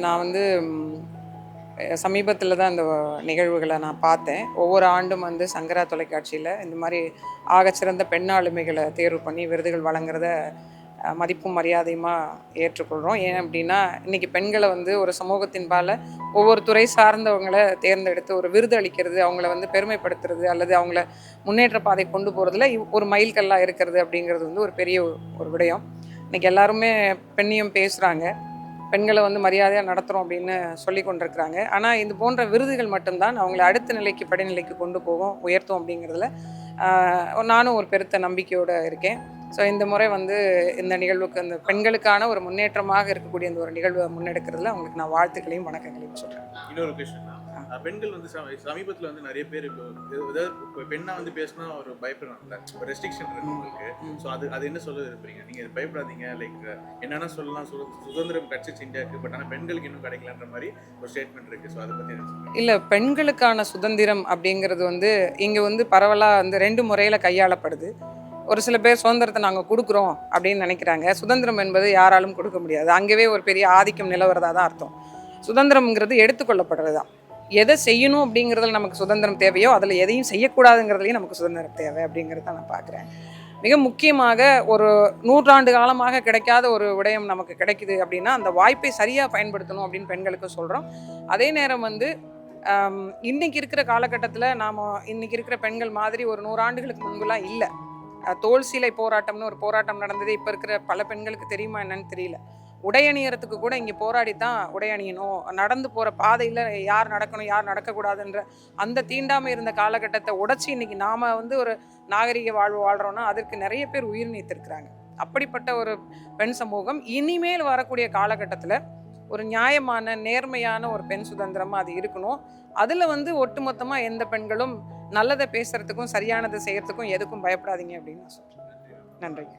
நான் வந்து சமீபத்தில் தான் இந்த நிகழ்வுகளை நான் பார்த்தேன். ஒவ்வொரு ஆண்டும் வந்து சங்கரா தொலைக்காட்சியில் இந்த மாதிரி ஆகச்சிறந்த பெண் ஆளுமைகளை தேர்வு பண்ணி விருதுகள் வழங்குறத மதிப்பும் மரியாதையுமா ஏற்றுக்கொள்கிறோம். ஏன் அப்படின்னா, இன்றைக்கி பெண்களை வந்து ஒரு சமூகத்தின்பால் ஒவ்வொரு துறை சார்ந்தவங்களை தேர்ந்தெடுத்து ஒரு விருது அளிக்கிறது, அவங்கள வந்து பெருமைப்படுத்துறது அல்லது அவங்கள முன்னேற்ற பாதை கொண்டு போகிறதுல ஒரு மைல்கல்லாக இருக்கிறது அப்படிங்கிறது வந்து ஒரு பெரிய ஒரு விடயம். இன்றைக்கி எல்லாருமே பெண்ணியம் பேசுகிறாங்க, பெண்களை வந்து மரியாதையாக நடத்துகிறோம் அப்படின்னு சொல்லி கொண்டிருக்கிறாங்க. ஆனால் இது போன்ற விருதுகள் மட்டும்தான் அவங்கள அடுத்த நிலைக்கு படிநிலைக்கு கொண்டு போகும், உயர்த்தும் அப்படிங்கிறதுல நானும் ஒரு பெருத்த நம்பிக்கையோடு இருக்கேன். ஸோ இந்த முறை வந்து இந்த நிகழ்வுக்கு அந்த பெண்களுக்கான ஒரு முன்னேற்றமாக இருக்கக்கூடிய இந்த ஒரு நிகழ்வை முன்னெடுக்கிறதுல அவங்களுக்கு நான் வாழ்த்துக்களையும் வணக்கங்களையும் சொல்கிறேன். இன்னொரு கொஸ்டின், பெண்கள் வந்து சமீபத்தில் வந்து நிறைய பேர் ஏதாவது பெண்ணா வந்து பேசினா ஒரு பயப்படுறாங்க, ரெஸ்ட்ரிக்ஷன் இருக்கு உங்களுக்கு. ஸோ அது என்ன சொல்ல விரும்புறீங்க? நீங்கள் பயப்படாதீங்க, லைக் என்னென்ன சொல்லலாம், சுதந்திரம் கிடச்சிச்சு இந்தியாவுக்கு, பட் ஆனால் பெண்களுக்கு இன்னும் கிடைக்கலன்ற மாதிரி ஒரு ஸ்டேட்மெண்ட் இருக்குது. ஸோ அதை பற்றி இல்லை, பெண்களுக்கான சுதந்திரம் அப்படிங்கிறது வந்து இங்கே வந்து பரவலாக வந்து 2 முறையில் கையாளப்படுது. ஒரு சில பேர் சுதந்திரத்தை நாங்கள் கொடுக்குறோம் அப்படின்னு நினைக்கிறாங்க. சுதந்திரம் என்பது யாராலும் கொடுக்க முடியாது. அங்கேயே ஒரு பெரிய ஆதிக்கம் நிலவரதாக தான் அர்த்தம். சுதந்திரம்ங்கிறது எடுத்துக்கொள்ளப்படுறது தான். எதை செய்யணும் அப்படிங்கிறதுல நமக்கு சுதந்திரம் தேவையோ அதில் எதையும் செய்யக்கூடாதுங்கிறதுலையும் நமக்கு சுதந்திரம் தேவை அப்படிங்கிறத நான் பார்க்குறேன். மிக முக்கியமாக ஒரு 100 ஆண்டு காலமாக கிடைக்காத ஒரு விடயம் நமக்கு கிடைக்குது அப்படின்னா அந்த வாய்ப்பை சரியாக பயன்படுத்தணும் அப்படின்னு பெண்களுக்கு சொல்கிறோம். அதே நேரம் வந்து இன்றைக்கி இருக்கிற காலகட்டத்தில் நாம் இன்றைக்கி இருக்கிற பெண்கள் மாதிரி ஒரு 100 ஆண்டுகளுக்கு முன்புலாம் இல்லை. தோல் சீலை போராட்டம்னு ஒரு போராட்டம் நடந்தது. இப்போ இருக்கிற பல பெண்களுக்கு தெரியுமா என்னன்னு தெரியல. உடை அணியறதுக்கு கூட இங்கே போராடி தான் உடை அணியணும், நடந்து போகிற பாதையில் யார் நடக்கணும் யார் நடக்கக்கூடாதுன்ற அந்த தீண்டாமை இருந்த காலகட்டத்தை உடைச்சி இன்றைக்கி நாம் வந்து ஒரு நாகரிக வாழ்வு வாழ்கிறோன்னா அதற்கு நிறைய பேர் உயிர் நீத்திருக்கிறாங்க. அப்படிப்பட்ட ஒரு பெண் சமூகம் இனிமேல் வரக்கூடிய காலகட்டத்தில் ஒரு நியாயமான நேர்மையான ஒரு பெண் சுதந்திரமாக அது இருக்கணும். அதில் வந்து ஒட்டுமொத்தமாக எந்த பெண்களும் நல்லதை பேசுறதுக்கும் சரியானதை செய்யறதுக்கும் எதுக்கும் பயப்படாதீங்க அப்படின்னு நான் சொல்கிறேன். நன்றிங்க.